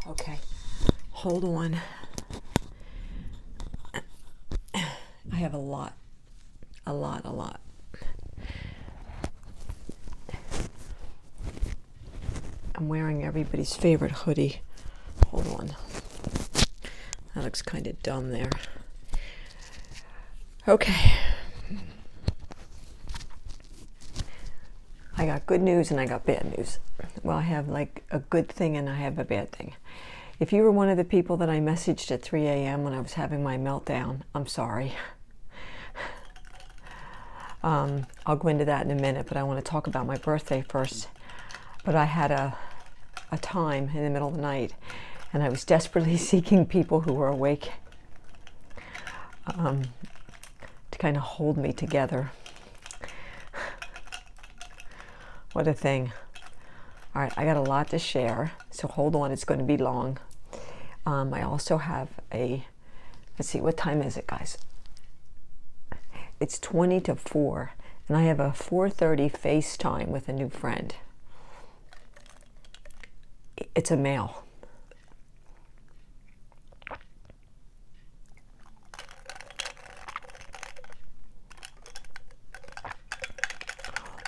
Okay, hold on. I have a lot. I'm wearing everybody's favorite hoodie. Hold on. That looks kind of dumb there. Okay. I got good news and I got bad news. Well, I have like a good thing and I have a bad thing. If you were one of the people that I messaged at 3 a.m. when I was having my meltdown, I'm sorry. I'll go into that in a minute, but I want to talk about my birthday first. But I had a time in the middle of the night, and I was desperately seeking people who were awake to kind of hold me together. What a thing. All right, I got a lot to share, so hold on, it's going to be long. I also have let's see, what time is it, guys? It's 20 to 4, and I have a 4:30 FaceTime with a new friend. It's a male.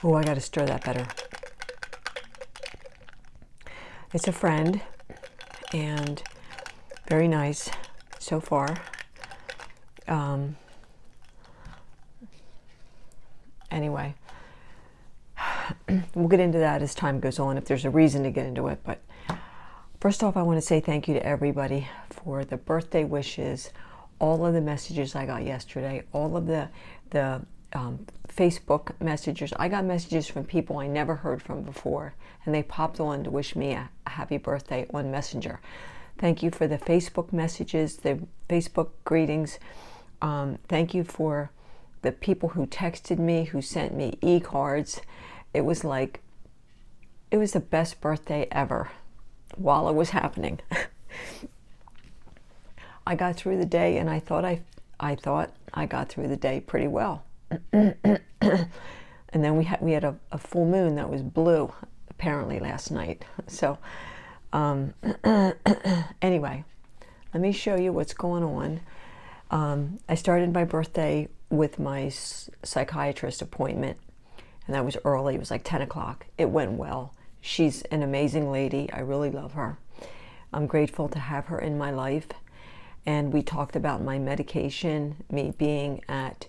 Oh, I got to stir that better. It's a friend, and very nice so far. Anyway, we'll get into that as time goes on if there's a reason to get into it. But first off, I want to say thank you to everybody for the birthday wishes, all of the messages I got yesterday, all of the Facebook messages. I got messages from people I never heard from before, and they popped on to wish me a happy birthday on Messenger. Thank you for the Facebook messages, the Facebook greetings. Thank you for the people who texted me, who sent me e-cards. It was the best birthday ever while it was happening. I got through the day, and I thought I got through the day pretty well. And then we had a full moon that was blue apparently last night. So anyway, let me show you what's going on. I started my birthday with my psychiatrist appointment, and that was early. It was like 10 o'clock. It went well. She's an amazing lady. I really love her. I'm grateful to have her in my life. And we talked about my medication, me being at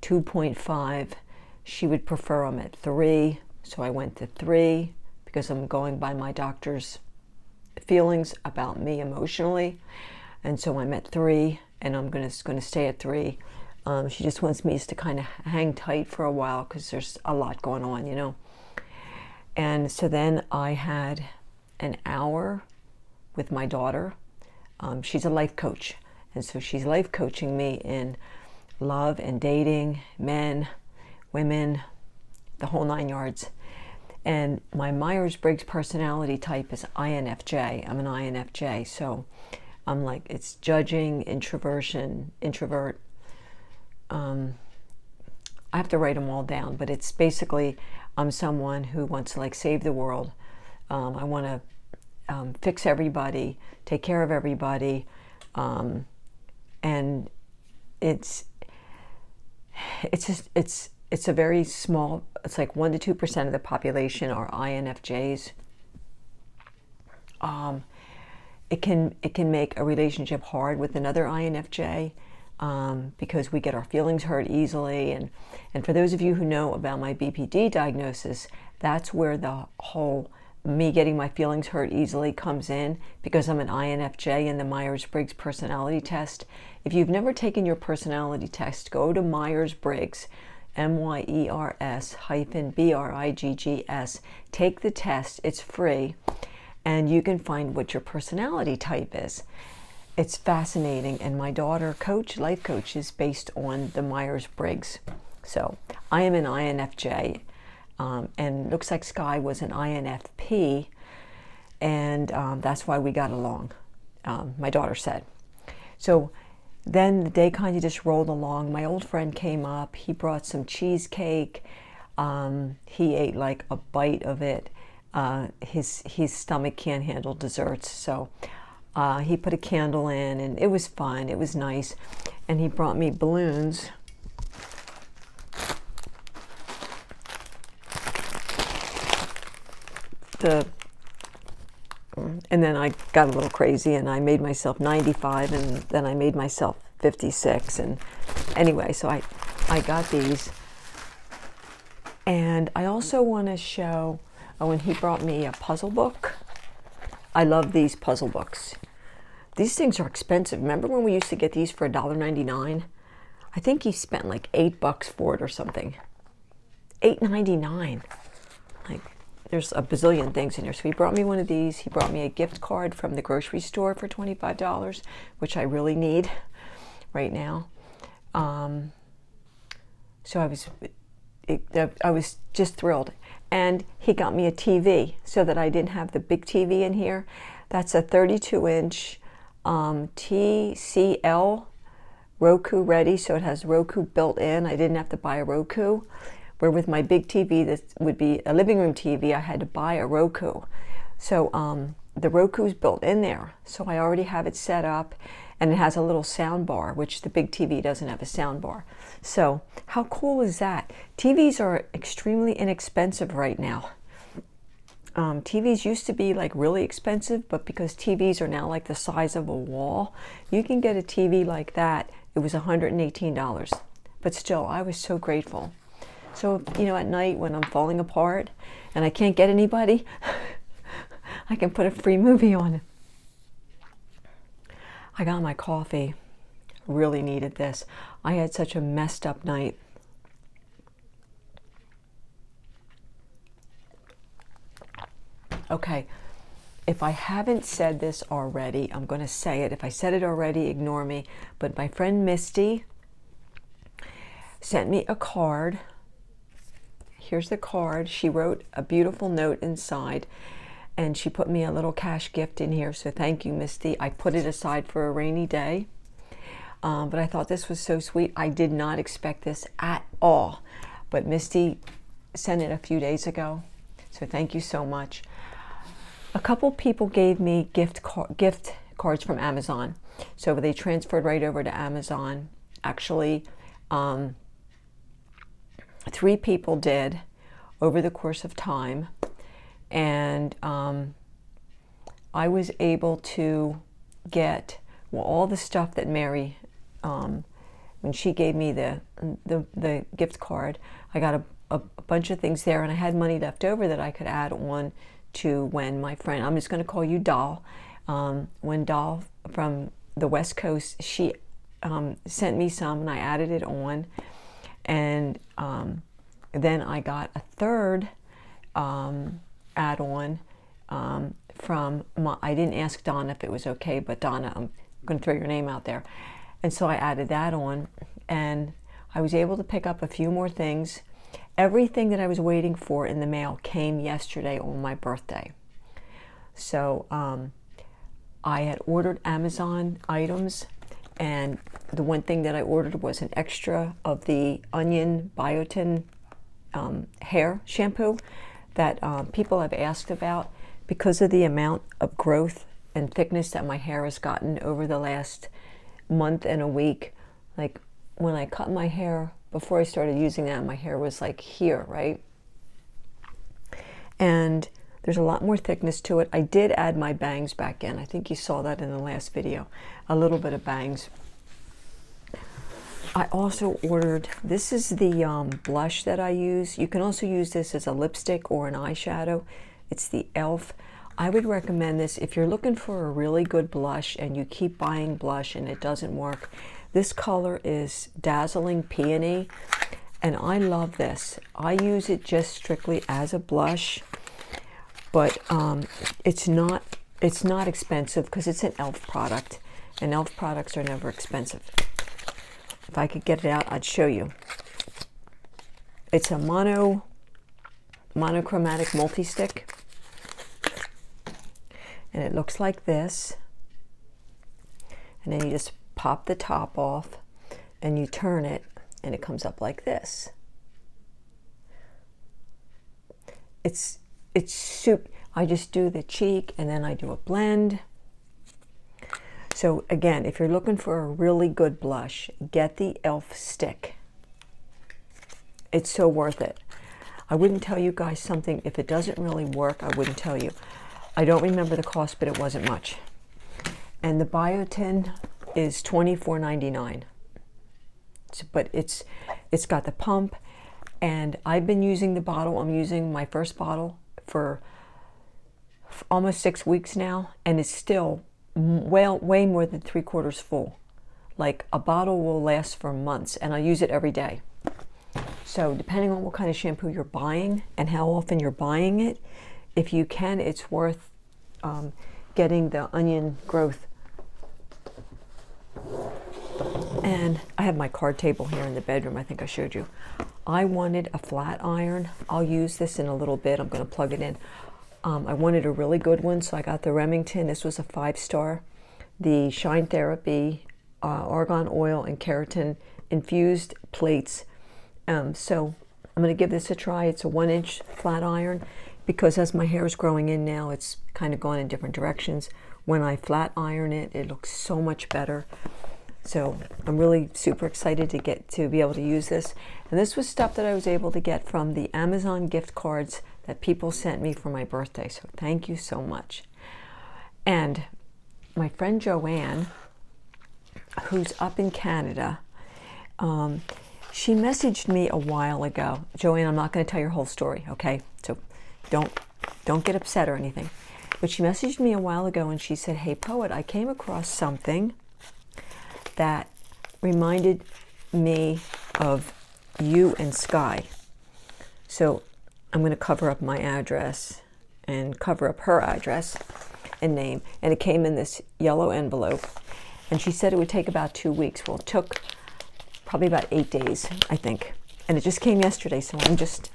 2.5. She would prefer I'm at 3, so I went to 3 because I'm going by my doctor's feelings about me emotionally. And so I'm at 3, and I'm going to stay at 3. She just wants me to kind of hang tight for a while because there's a lot going on, you know. And so then I had an hour with my daughter. She's a life coach, and so she's life coaching me in love and dating, men, women, the whole 9 yards. And my Myers-Briggs personality type is INFJ. I'm an INFJ, so I'm like, it's judging, introversion, introvert. I have to write them all down, but it's basically I'm someone who wants to like save the world. I want to fix everybody, take care of everybody, and it's a very small. It's like 1 to 2% of the population are INFJs. It can make a relationship hard with another INFJ. Because we get our feelings hurt easily. And for those of you who know about my BPD diagnosis, that's where the whole me getting my feelings hurt easily comes in, because I'm an INFJ in the Myers-Briggs personality test. If you've never taken your personality test, go to Myers-Briggs, MYERS-BRIGGS. Take the test, it's free, and you can find what your personality type is. It's fascinating, and my daughter, life coach, is based on the Myers-Briggs. So I am an INFJ, and looks like Sky was an INFP, and that's why we got along, my daughter said. So then the day kind of just rolled along. My old friend came up. He brought some cheesecake. He ate like a bite of it. His stomach can't handle desserts, so He put a candle in, and it was fun. It was nice. And he brought me balloons. And then I got a little crazy, and I made myself 95, and then I made myself 56. And anyway, so I got these. And I also want to show, when he brought me a puzzle book. I love these puzzle books. These things are expensive. Remember when we used to get these for $1.99? I think he spent like $8 for it or something. $8.99. Like, there's a bazillion things in here. So he brought me one of these. He brought me a gift card from the grocery store for $25, which I really need right now. So I was just thrilled. And he got me a TV so that I didn't have the big TV in here. That's a 32-inch TCL Roku ready, so it has Roku built in. I didn't have to buy a Roku. Where with my big TV, that would be a living room TV, I had to buy a Roku. So the Roku's built in there. So I already have it set up, and it has a little sound bar, which the big TV doesn't have a sound bar. So how cool is that? TVs are extremely inexpensive right now. TVs used to be like really expensive, but because TVs are now like the size of a wall, you can get a TV like that. It was $118, but still, I was so grateful. So, you know, at night when I'm falling apart and I can't get anybody, I can put a free movie on. I got my coffee. Really needed this. I had such a messed up night. Okay, if I haven't said this already, I'm going to say it. If I said it already, ignore me. But my friend Misty sent me a card. Here's the card. She wrote a beautiful note inside, and she put me a little cash gift in here. So thank you, Misty. I put it aside for a rainy day. But I thought this was so sweet. I did not expect this at all. But Misty sent it a few days ago. So thank you so much. A couple people gave me gift cards from Amazon. So they transferred right over to Amazon. Actually, 3 people did over the course of time. And I was able to get all the stuff that Mary, when she gave me the gift card, I got a bunch of things there, and I had money left over that I could add on to when my friend, I'm just going to call you Doll, when Doll from the West Coast, she sent me some, and I added it on, and then I got a third add-on from I didn't ask Donna if it was okay, but Donna, I'm going to throw your name out there. And so I added that on, and I was able to pick up a few more things. Everything that I was waiting for in the mail came yesterday on my birthday. So I had ordered Amazon items, and the one thing that I ordered was an extra of the Onion Biotin hair shampoo that people have asked about because of the amount of growth and thickness that my hair has gotten over the last month and a week. Like when I cut my hair, before I started using that, my hair was like here, right? And there's a lot more thickness to it. I did add my bangs back in. I think you saw that in the last video, a little bit of bangs. I also ordered, this is the blush that I use. You can also use this as a lipstick or an eyeshadow. It's the e.l.f. I would recommend this if you're looking for a really good blush and you keep buying blush and it doesn't work. This color is Dazzling Peony, and I love this. I use it just strictly as a blush, but it's not expensive because it's an e.l.f. product, and e.l.f. products are never expensive. If I could get it out, I'd show you. It's a monochromatic multi-stick, and it looks like this. And then you just pop the top off, and you turn it, and it comes up like this. It's soup. I just do the cheek, and then I do a blend. So again, if you're looking for a really good blush, get the e.l.f. stick. It's so worth it. I wouldn't tell you guys something, if it doesn't really work, I wouldn't tell you. I don't remember the cost, but it wasn't much. And the biotin is $24.99. But it's got the pump, and I've been using the bottle. I'm using my first bottle for almost 6 weeks now, and it's still way more than 3/4 full. Like, a bottle will last for months, and I use it every day. So depending on what kind of shampoo you're buying and how often you're buying it, if you can, it's worth getting the onion growth. And I have my card table here in the bedroom. I think I showed you. I wanted a flat iron. I'll use this in a little bit. I'm going to plug it in. I wanted a really good one, so I got the Remington. This was a 5-star. The Shine Therapy, argan oil and keratin infused plates. So I'm going to give this a try. It's a 1-inch flat iron, because as my hair is growing in now, it's kind of gone in different directions. When I flat iron it, it looks so much better. So I'm really super excited to be able to use this. And this was stuff that I was able to get from the Amazon gift cards that people sent me for my birthday. So thank you so much. And my friend Joanne, who's up in Canada, she messaged me a while ago. Joanne, I'm not going to tell your whole story, okay? So don't get upset or anything. But she messaged me a while ago and she said, "Hey, Poet, I came across something that reminded me of you and Sky." So I'm going to cover up my address and cover up her address and name. And it came in this yellow envelope. And she said it would take about 2 weeks. Well, it took probably about 8 days, I think. And it just came yesterday, so I'm just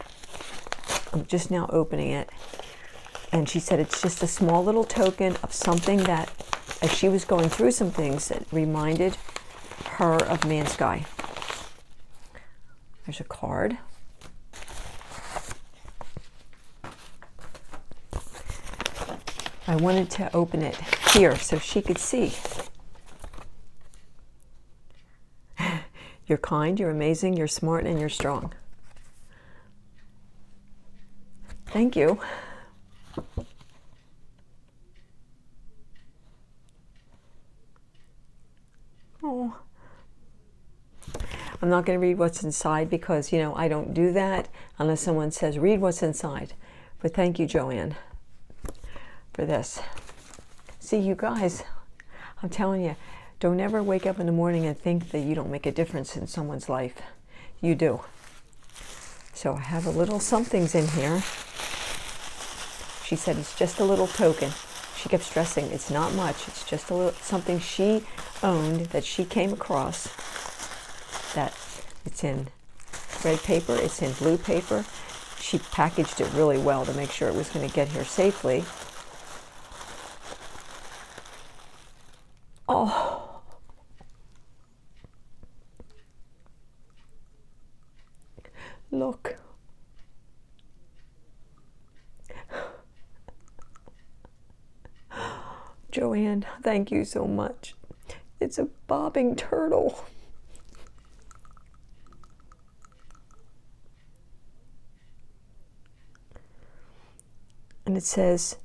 now opening it. And she said it's just a small little token of something that, as she was going through some things, that reminded her of me and Sky. There's a card. I wanted to open it here so she could see. You're kind, you're amazing, you're smart, and you're strong. Thank you. Oh. I'm not going to read what's inside because, you know, I don't do that unless someone says, read what's inside. But thank you, Joanne, for this. See, you guys, I'm telling you, don't ever wake up in the morning and think that you don't make a difference in someone's life. You do. So I have a little somethings in here. She said it's just a little token. She kept stressing it's not much. It's just a little something she owned that she came across. That it's in red paper, it's in blue paper. She packaged it really well to make sure it was going to get here safely. Oh. Look. Joanne, thank you so much. It's a bobbing turtle. And it says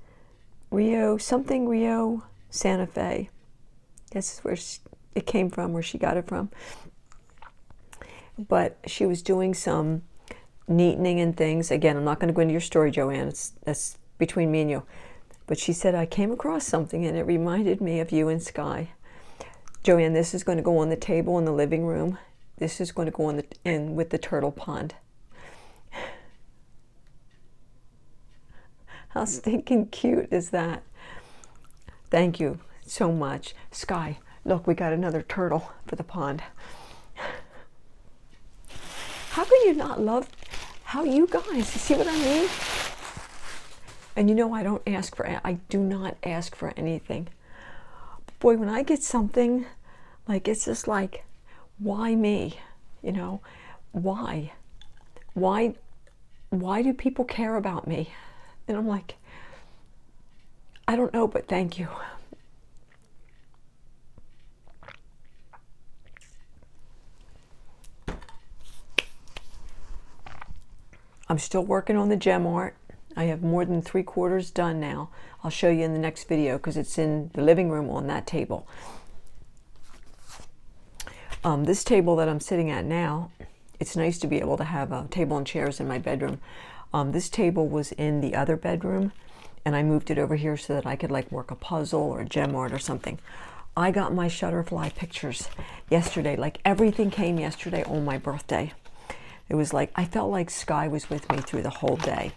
Rio, something Rio, Santa Fe. This is where it came from, where she got it from. But she was doing some neatening and things. Again, I'm not going to go into your story, Joanne. That's between me and you. But she said, I came across something and it reminded me of you and Sky. Joanne, this is going to go on the table in the living room. This is going to go in with the turtle pond. How stinking cute is that? Thank you so much. Sky, look, we got another turtle for the pond. How can you not love how you guys, see what I mean? And you know, I do not ask for anything. Boy, when I get something, like, it's just like, why me? You know, why? Why do people care about me? And I'm like, I don't know, but thank you. I'm still working on the gem art. I have more than 3/4 done now. I'll show you in the next video because it's in the living room on that table. This table that I'm sitting at now, it's nice to be able to have a table and chairs in my bedroom. This table was in the other bedroom, and I moved it over here so that I could like work a puzzle or a gem art or something. I got my Shutterfly pictures yesterday. Like everything came yesterday on my birthday. It was like, I felt like Sky was with me through the whole day.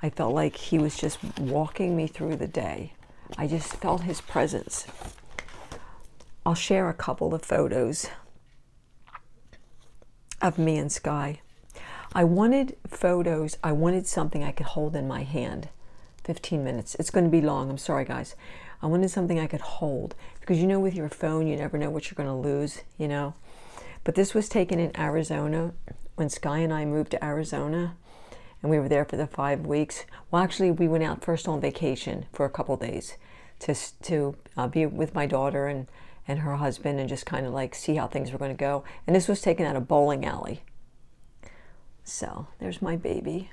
I felt like he was just walking me through the day. I just felt his presence. I'll share a couple of photos of me and Sky. I wanted photos, I wanted something I could hold in my hand. 15 minutes. It's going to be long. I'm sorry, guys. I wanted something I could hold because you know with your phone, you never know what you're going to lose, you know. But this was taken in Arizona when Sky and I moved to Arizona, and we were there for the 5 weeks. Well, actually, we went out first on vacation for a couple days to be with my daughter and her husband and just kind of like see how things were going to go. And this was taken at a bowling alley. So there's my baby.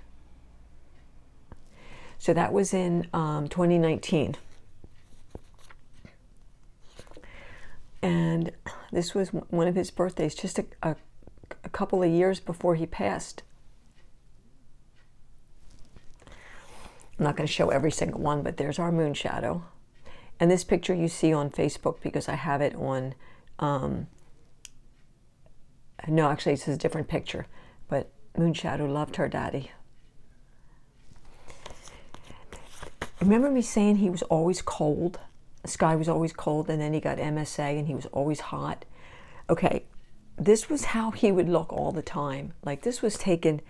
So that was in 2019. And this was one of his birthdays, just a couple of years before he passed. I'm not going to show every single one, but there's our moon shadow. And this picture you see on Facebook because I have it on, no, actually it's a different picture, but moon shadow loved her daddy. Remember me saying he was always cold? Sky was always cold, and then he got MSA and he was always hot. Okay, this was how he would look all the time. Like this was taken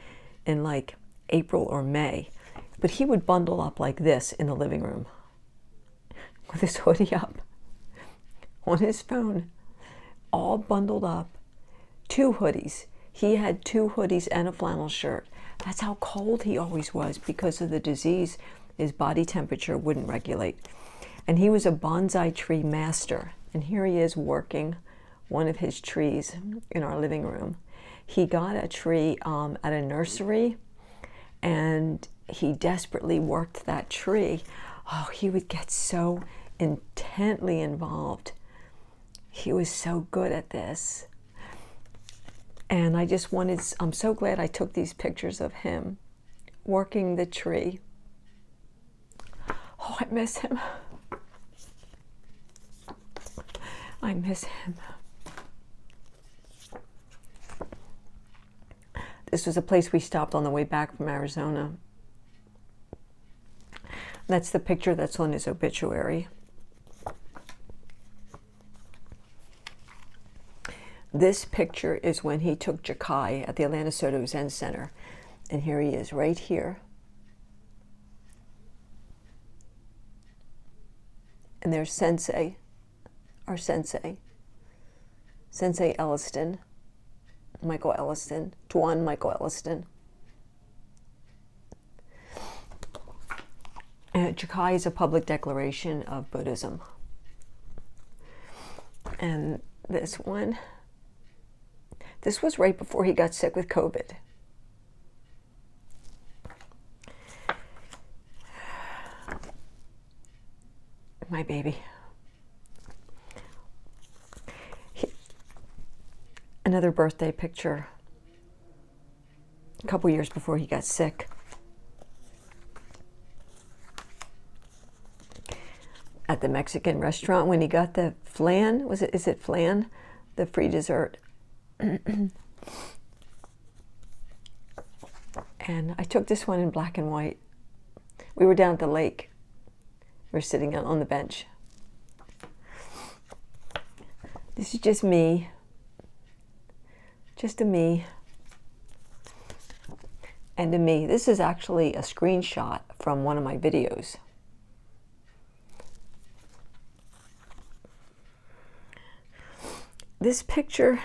in like April or May, but he would bundle up like this in the living room with his hoodie up on his phone, all bundled up. 2 hoodies. He had 2 hoodies and a flannel shirt. That's how cold he always was because of the disease. His body temperature wouldn't regulate. And he was a bonsai tree master. And here he is working one of his trees in our living room. He got a tree at a nursery, and he desperately worked that tree. Oh, he would get so intently involved. He was so good at this. And I just wanted, I'm so glad I took these pictures of him working the tree. Oh, I miss him. I miss him. This was a place we stopped on the way back from Arizona. That's the picture that's on his obituary. This picture is when he took Jakai at the Atlanta Soto Zen Center. And here he is right here. And there's Sensei, our Sensei, Sensei Elliston, Michael Elliston, Tuan Michael Elliston. Jakai is a public declaration of Buddhism. And this one, this was right before he got sick with COVID. My baby. Another birthday picture a couple years before he got sick. At the Mexican restaurant when he got the flan, is it flan? The free dessert. And I took this one in black and white. We were down at the lake. We were sitting on the bench. This is just me. Just a me. And a me. This is actually a screenshot from one of my videos. This picture,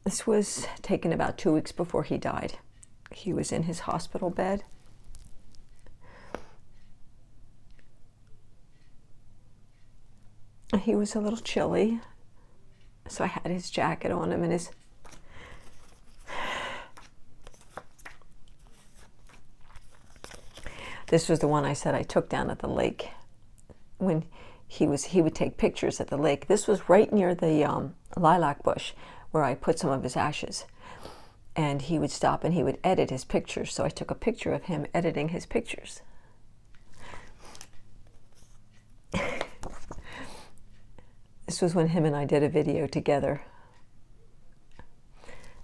this was taken about 2 weeks before he died. He was in his hospital bed. He was a little chilly, so I had his jacket on him and This was the one I said I took down at the lake when he would take pictures at the lake. This was right near the lilac bush where I put some of his ashes. And he would stop and he would edit his pictures. So I took a picture of him editing his pictures. This was when him and I did a video together.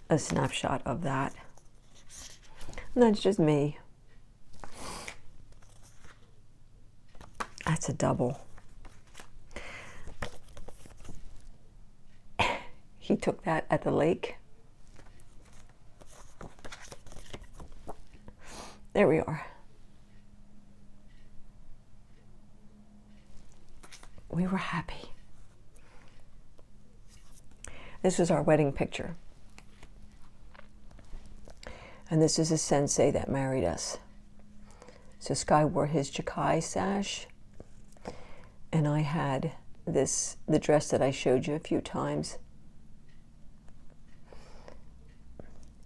A snapshot of that. And that's just me. That's a double. He took that at the lake. There we are. We were happy. This was our wedding picture. And this is a sensei that married us. So Sky wore his Jakai sash. And I had the dress that I showed you a few times.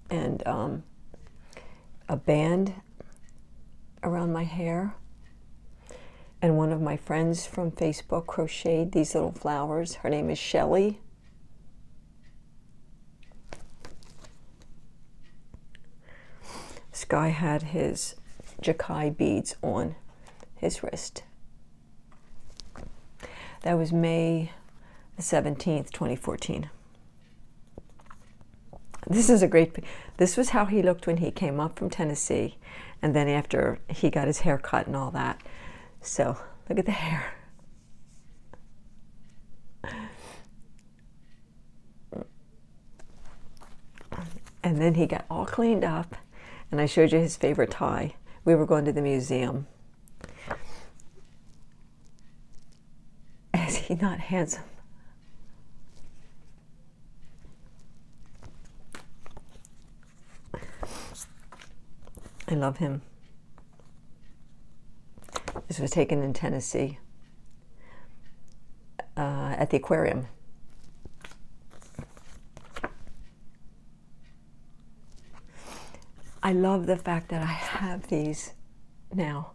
And a band around my hair. And one of my friends from Facebook crocheted these little flowers. Her name is Shelly. Sky had his Jakai beads on his wrist. That was May the 17th, 2014. This is a great, this was how he looked when he came up from Tennessee, and then after he got his hair cut and all that. So, look at the hair. And then he got all cleaned up, and I showed you his favorite tie. We were going to the museum. Is he not handsome? I love him. This was taken in Tennessee at the aquarium. I love the fact that I have these now.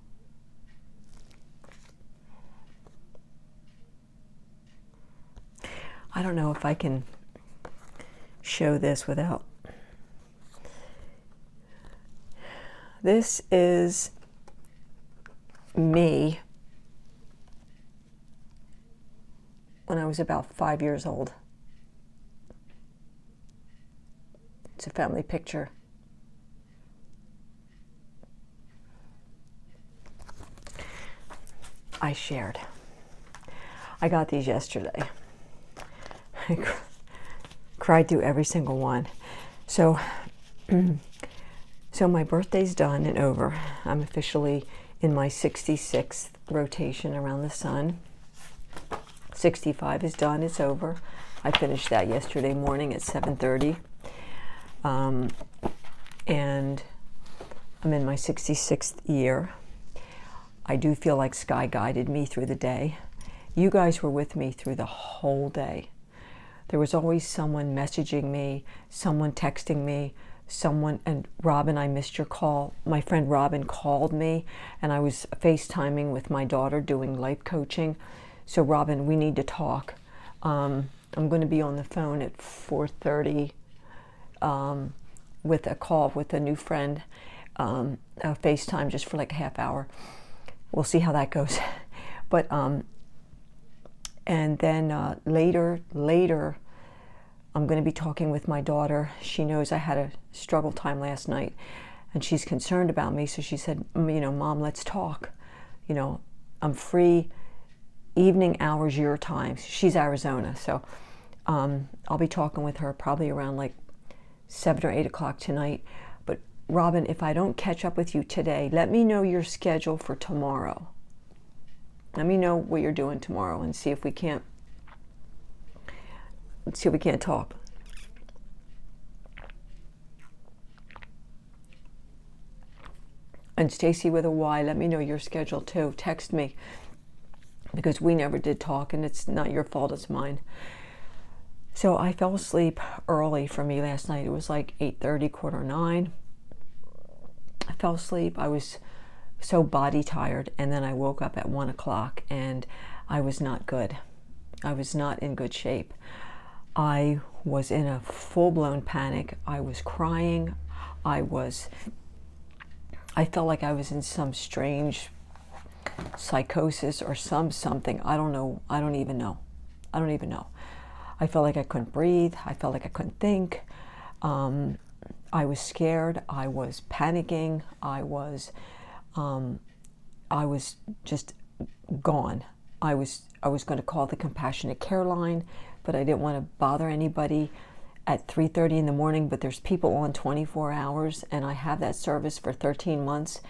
I don't know if I can show this without. This is me when I was about 5 years old. It's a family picture. I shared. I got these yesterday. I cried through every single one. So my birthday's done and over. I'm officially in my 66th rotation around the sun. 65 is done, it's over. I finished that yesterday morning at 7:30. And I'm in my 66th year. I do feel like Sky guided me through the day. You guys were with me through the whole day. There was always someone messaging me, someone texting me, someone, and Robin, I missed your call. My friend Robin called me, and I was FaceTiming with my daughter doing life coaching. So Robin, we need to talk. I'm going to be on the phone at 4:30 with a call with a new friend, a FaceTime just for like a half hour. We'll see how that goes. But and then later I'm going to be talking with my daughter. She knows I had a struggle time last night, and she's concerned about me. So she said, you know, Mom, let's talk. You know, I'm free evening hours your time. She's Arizona, so I'll be talking with her probably around like 7 or 8 o'clock tonight. But Robin, if I don't catch up with you today, let me know your schedule for tomorrow. Let me know what you're doing tomorrow and see if we can't talk. And Stacy with a Y, let me know your schedule too. Text me, because we never did talk, and it's not your fault, it's mine. So I fell asleep early for me last night. It was like 8:30, 8:45. I fell asleep. I was so body tired. And then I woke up at 1 o'clock and I was not good. I was not in good shape. I was in a full-blown panic. I was crying. I felt like I was in some strange psychosis or something. I don't know. I don't even know. I felt like I couldn't breathe. I felt like I couldn't think. I was scared. I was panicking. I was just gone. I was going to call the compassionate care line, but I didn't want to bother anybody at 3:30 in the morning. But there's people on 24 hours, and I have that service for 13 months.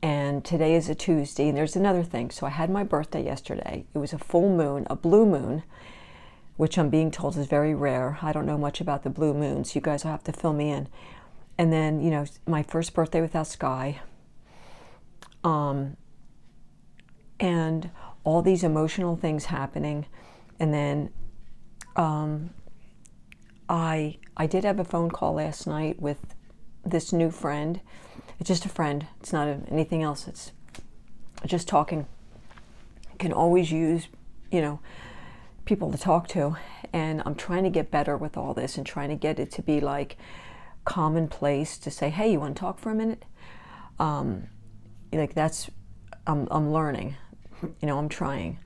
And today is a Tuesday, and there's another thing. So I had my birthday yesterday. It was a full moon, a blue moon, which I'm being told is very rare. I don't know much about the blue moons. You guys will have to fill me in. And then, you know, my first birthday without Sky. And all these emotional things happening. And then I did have a phone call last night with this new friend. It's just a friend. It's not anything else. It's just talking. Can always use, you know, people to talk to. And I'm trying to get better with all this and trying to get it to be like commonplace to say, hey, you want to talk for a minute? Like that's, I'm learning, you know, I'm trying.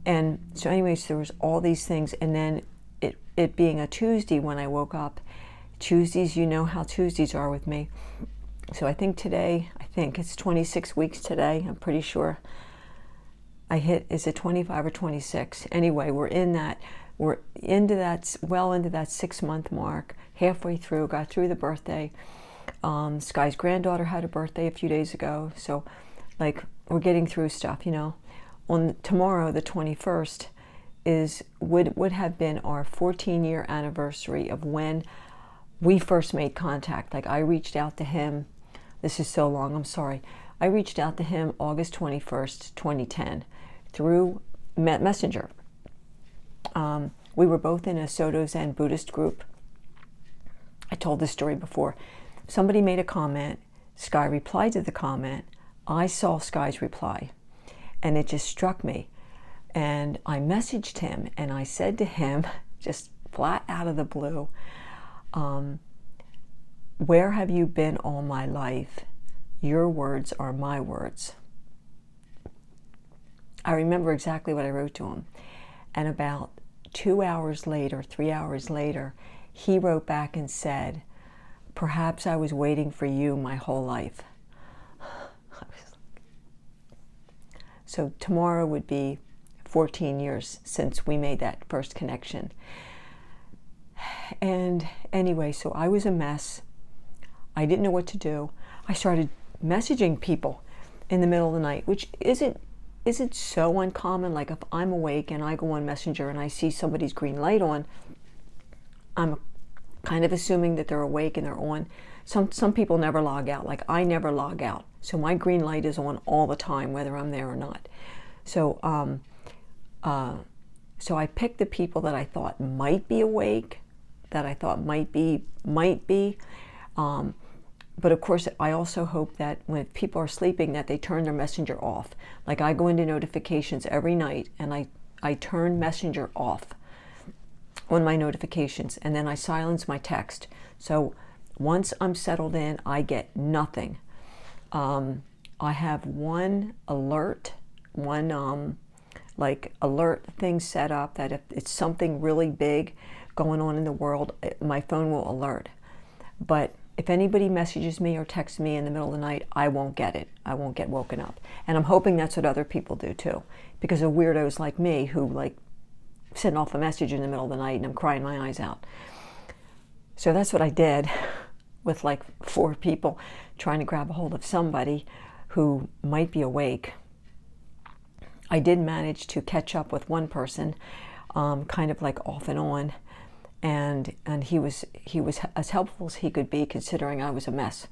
And so anyways, there was all these things. And then it being a Tuesday when I woke up, Tuesdays, you know how Tuesdays are with me. So I think it's 26 weeks today. I'm pretty sure I hit, is it 25 or 26? Anyway, we're into that 6-month mark, halfway through, got through the birthday. Sky's granddaughter had a birthday a few days ago. So like we're getting through stuff, you know. On tomorrow, the 21st, would have been our 14-year anniversary of when we first made contact. Like I reached out to him. This is so long, I'm sorry. I reached out to him August 21st, 2010 through Messenger. We were both in a Soto Zen Buddhist group. I told this story before. Somebody made a comment. Sky replied to the comment. I saw Sky's reply, and it just struck me. And I messaged him, and I said to him, just flat out of the blue, where have you been all my life? Your words are my words. I remember exactly what I wrote to him. And about 3 hours later, he wrote back and said, perhaps I was waiting for you my whole life. So tomorrow would be 14 years since we made that first connection. And anyway, so I was a mess. I didn't know what to do. I started messaging people in the middle of the night, which isn't so uncommon. Like if I'm awake and I go on Messenger and I see somebody's green light on, I'm kind of assuming that they're awake and they're on. Some people never log out. Like I never log out. So my green light is on all the time, whether I'm there or not. So so I picked the people that I thought might be awake, that I thought might be. But of course, I also hope that when people are sleeping that they turn their Messenger off. Like I go into notifications every night and I turn Messenger off on my notifications, and then I silence my text. So once I'm settled in, I get nothing. I have one alert thing set up that if it's something really big going on in the world, my phone will alert. But if anybody messages me or texts me in the middle of the night, I won't get it. I won't get woken up. And I'm hoping that's what other people do too. Because of weirdos like me who like send off a message in the middle of the night and I'm crying my eyes out. So that's what I did with like 4 people trying to grab a hold of somebody who might be awake. I did manage to catch up with one person, kind of like off and on. And he was as helpful as he could be, considering I was a mess.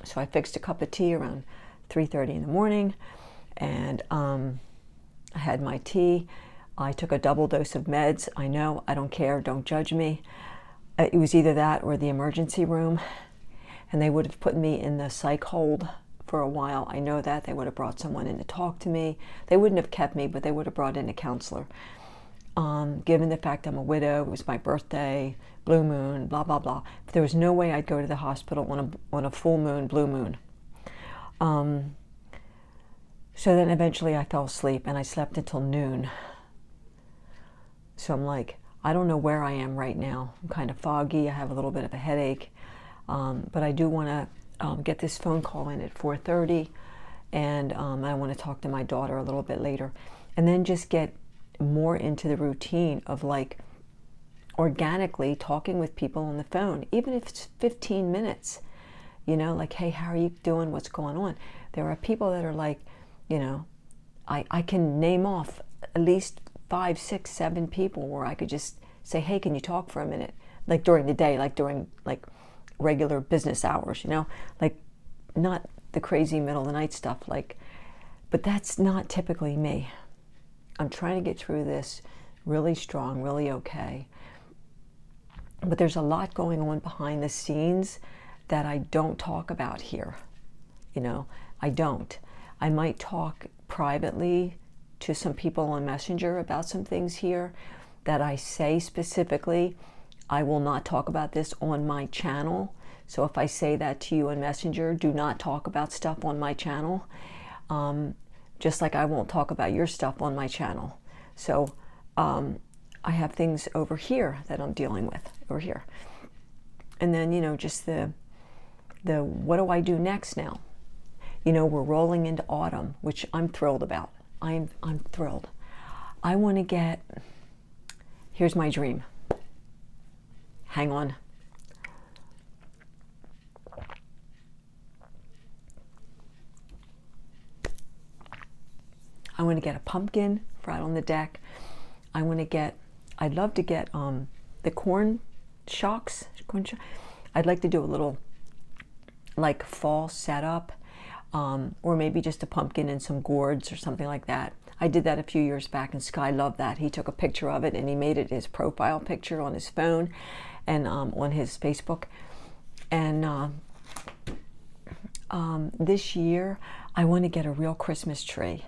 So I fixed a cup of tea around 3:30 in the morning, and I had my tea. I took a double dose of meds. I know, I don't care, don't judge me. It was either that or the emergency room, and they would have put me in the psych hold for a while. I know that. They would have brought someone in to talk to me. They wouldn't have kept me, but they would have brought in a counselor. Given the fact I'm a widow, it was my birthday, blue moon, blah, blah, blah. But there was no way I'd go to the hospital on a full moon, blue moon. So then eventually I fell asleep, and I slept until noon. So I'm like, I don't know where I am right now. I'm kind of foggy. I have a little bit of a headache. But I do want to get this phone call in at 4:30, and I want to talk to my daughter a little bit later. And then just get more into the routine of like organically talking with people on the phone, even if it's 15 minutes, you know, like, hey, how are you doing? What's going on? There are people that are like, you know, I can name off at least 5, 6, 7 people where I could just say, hey, can you talk for a minute? Like during the day, like during like regular business hours, you know, like not the crazy middle of the night stuff, like, but that's not typically me. I'm trying to get through this really strong, really okay. But there's a lot going on behind the scenes that I don't talk about here. You know, I don't. I might talk privately to some people on Messenger about some things here that I say specifically. I will not talk about this on my channel. So if I say that to you on Messenger, do not talk about stuff on my channel. Just like I won't talk about your stuff on my channel. So I have things over here that I'm dealing with over here. And then, you know, just the what do I do next now? You know, we're rolling into autumn, which I'm thrilled about. I'm thrilled. I want to get, here's my dream. Hang on. I want to get a pumpkin for out on the deck. I want to get, I'd love to get the corn shocks. I'd like to do a little like fall setup, or maybe just a pumpkin and some gourds or something like that. I did that a few years back, and Sky loved that. He took a picture of it and he made it his profile picture on his phone and on his Facebook. And this year I want to get a real Christmas tree.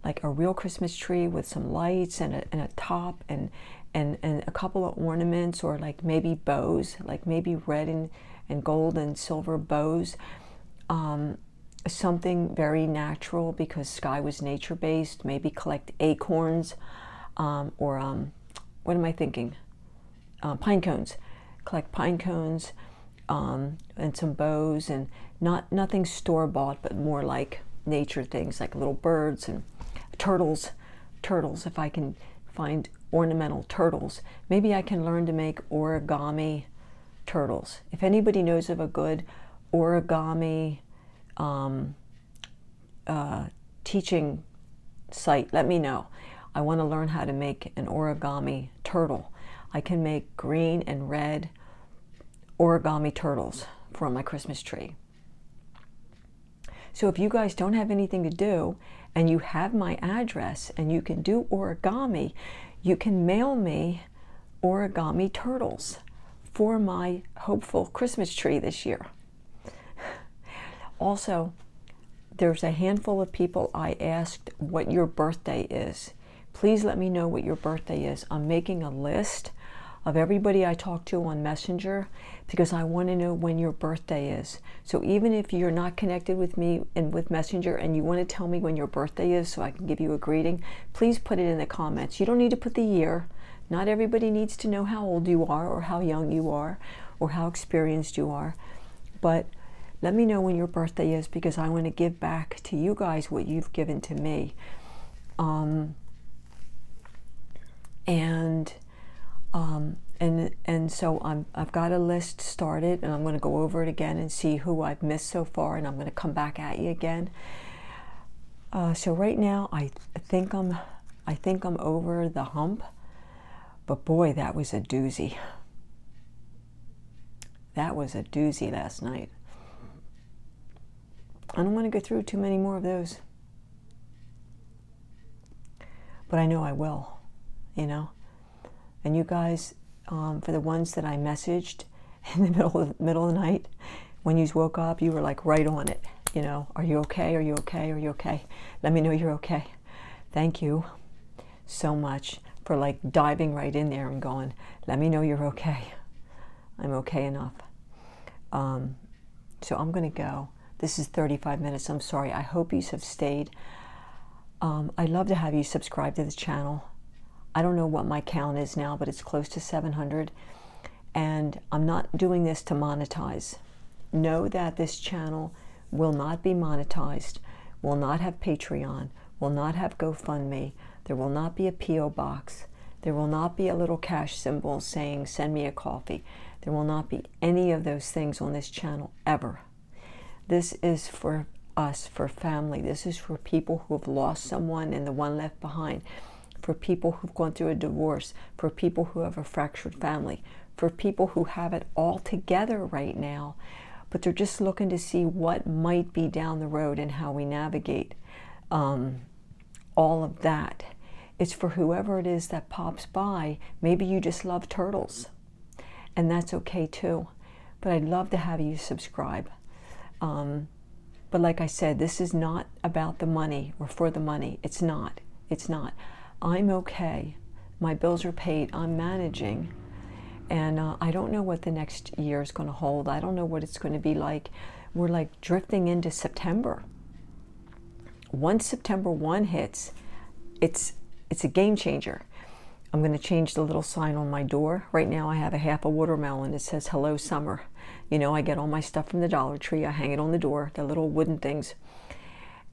Like a real Christmas tree with some lights and a top and a couple of ornaments, or like maybe bows, like maybe red and gold and silver bows. Something very natural, because Sky was nature-based. Maybe collect acorns, or what am I thinking? Pine cones. Collect pine cones and some bows, and nothing store-bought, but more like nature things, like little birds and turtles, if I can find ornamental turtles. Maybe I can learn to make origami turtles. If anybody knows of a good origami teaching site, let me know. I want to learn how to make an origami turtle. I can make green and red origami turtles for my Christmas tree. So if you guys don't have anything to do and you have my address and you can do origami, you can mail me origami turtles for my hopeful Christmas tree this year. Also, there's a handful of people I asked what your birthday is. Please let me know what your birthday is. I'm making a list of everybody I talk to on Messenger, because I want to know when your birthday is. So even if you're not connected with me and with Messenger and you want to tell me when your birthday is so I can give you a greeting, please put it in the comments. You don't need to put the year. Not everybody needs to know how old you are or how young you are or how experienced you are. But let me know when your birthday is, because I want to give back to you guys what you've given to me. And so I've got a list started, and I'm going to go over it again and see who I've missed so far, and I'm going to come back at you again. So right now, I think I'm over the hump, but boy, that was a doozy. That was a doozy last night. I don't want to go through too many more of those, but I know I will, you know. And you guys, for the ones that I messaged in the middle of the night, when you woke up, you were like right on it. You know, are you okay? Are you okay? Are you okay? Let me know you're okay. Thank you so much for like diving right in there and going, let me know you're okay. I'm okay enough. So I'm going to go. This is 35 minutes. I'm sorry. I hope you have stayed. I'd love to have you subscribe to the channel. I don't know what my count is now, but it's close to 700. And I'm not doing this to monetize. Know that this channel will not be monetized, will not have Patreon, will not have GoFundMe. There will not be a P.O. box. There will not be a little cash symbol saying, send me a coffee. There will not be any of those things on this channel ever. This is for us, for family. This is for people who have lost someone and the one left behind, for people who've gone through a divorce, for people who have a fractured family, for people who have it all together right now, but they're just looking to see what might be down the road and how we navigate all of that. It's for whoever it is that pops by. Maybe you just love turtles, and that's okay too. But I'd love to have you subscribe. But like I said, this is not about the money or for the money. It's not. It's not. I'm okay. My bills are paid. I'm managing. And I don't know what the next year is going to hold. I don't know what it's going to be like. We're like drifting into September. Once September 1 hits, it's a game changer. I'm going to change the little sign on my door. Right now I have a half a watermelon. It says, hello, summer. You know, I get all my stuff from the Dollar Tree. I hang it on the door, the little wooden things.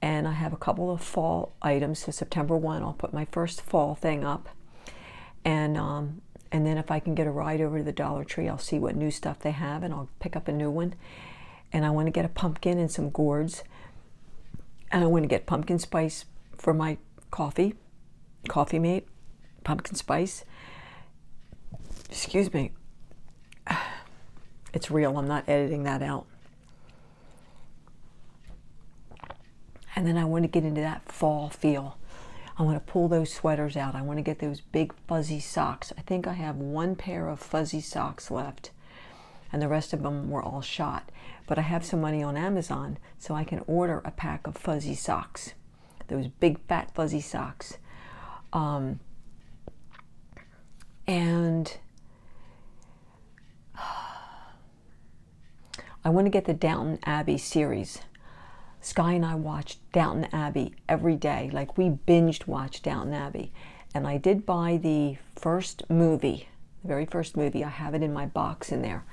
And I have a couple of fall items. So September 1, I'll put my first fall thing up. And then if I can get a ride over to the Dollar Tree, I'll see what new stuff they have, and I'll pick up a new one. And I want to get a pumpkin and some gourds. And I want to get pumpkin spice for my coffee mate, pumpkin spice. Excuse me. It's real. I'm not editing that out. And then I want to get into that fall feel. I want to pull those sweaters out. I want to get those big fuzzy socks. I think I have one pair of fuzzy socks left, and the rest of them were all shot. But I have some money on Amazon, so I can order a pack of fuzzy socks, those big fat fuzzy socks. And I want to get the Downton Abbey series. Sky and I watched Downton Abbey every day. Like, we binged watched Downton Abbey. And I did buy the first movie, the very first movie. I have it in my box in there.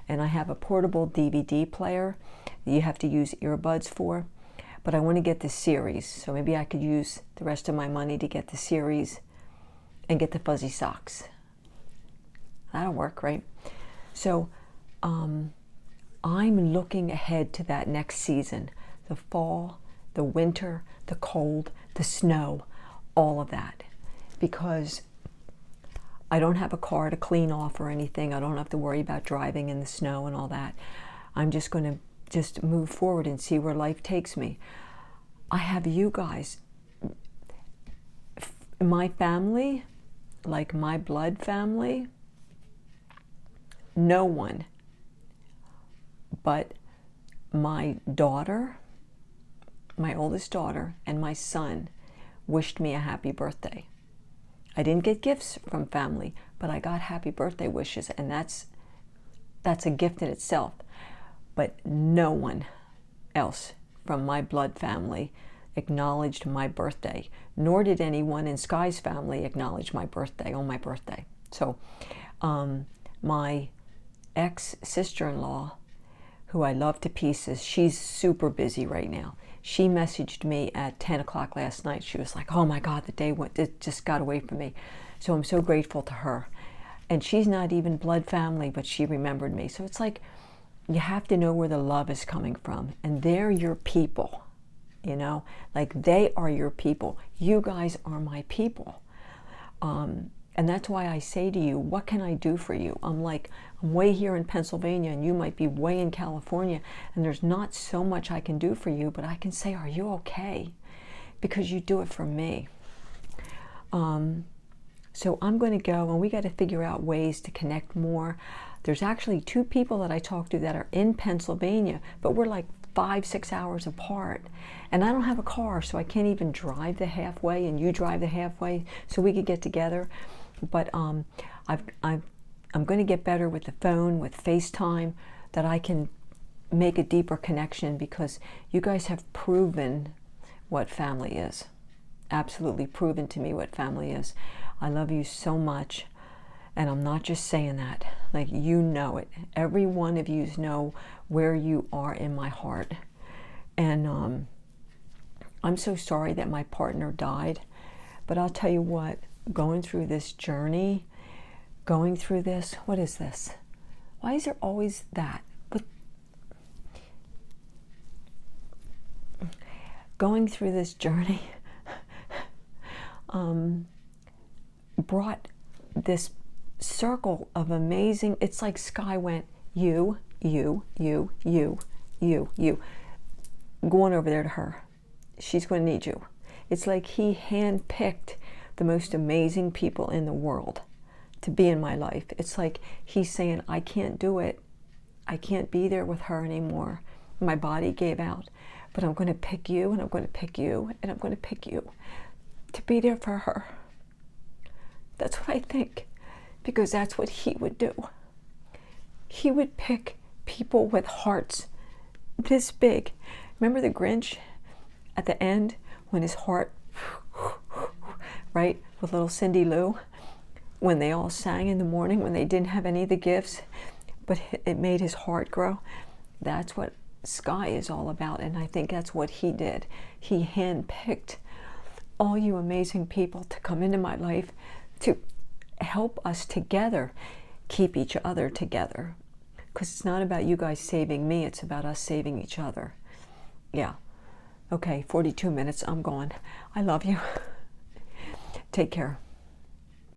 And I have a portable DVD player that you have to use earbuds for. But I want to get the series. So maybe I could use the rest of my money to get the series and get the fuzzy socks. That'll work, right? So I'm looking ahead to that next season. The fall, the winter, the cold, the snow, all of that. Because I don't have a car to clean off or anything. I don't have to worry about driving in the snow and all that. I'm just going to just move forward and see where life takes me. I have you guys. My family, like my blood family, no one but my daughter, my oldest daughter, and my son wished me a happy birthday. I didn't get gifts from family, but I got happy birthday wishes, and that's a gift in itself. But no one else from my blood family acknowledged my birthday, nor did anyone in Sky's family acknowledge my birthday on my birthday. So my ex-sister-in-law, who I love to pieces, she's super busy right now. She messaged me at 10 o'clock last night. She was like, oh my God, the day went, it just got away from me. So I'm so grateful to her. And she's not even blood family, but she remembered me. So it's like, you have to know where the love is coming from. And they're your people, you know? Like, they are your people. You guys are my people. And that's why I say to you, what can I do for you? I'm way here in Pennsylvania, and you might be way in California, and there's not so much I can do for you, but I can say, are you okay? Because you do it for me. So I'm going to go, and we got to figure out ways to connect more. There's actually 2 people that I talked to that are in Pennsylvania, but we're like 5-6 hours apart. And I don't have a car, so I can't even drive the halfway, and you drive the halfway, so we could get together. But I'm going to get better with the phone, with FaceTime, that I can make a deeper connection, because you guys have proven what family is. Absolutely proven to me what family is. I love you so much, and I'm not just saying that. Like, you know it. Every one of you know where you are in my heart. And I'm so sorry that my partner died, but I'll tell you what, going through this journey, going through this, what is this? Why is there always that? But going through this journey brought this circle of amazing, it's like Sky went, you, going over there to her. She's going to need you. It's like he handpicked the most amazing people in the world to be in my life. It's like he's saying, I can't do it. I can't be there with her anymore. My body gave out. But I'm going to pick you, and I'm going to pick you, and I'm going to pick you to be there for her. That's what I think, because that's what he would do. He would pick people with hearts this big. Remember the Grinch at the end when his heart, right, with little Cindy Lou, when they all sang in the morning, when they didn't have any of the gifts, but it made his heart grow? That's what Sky is all about, and I think that's what he did. He handpicked all you amazing people to come into my life to help us together keep each other together, because it's not about you guys saving me, it's about us saving each other. Yeah. Okay, 42 minutes, I'm gone. I love you. Take care.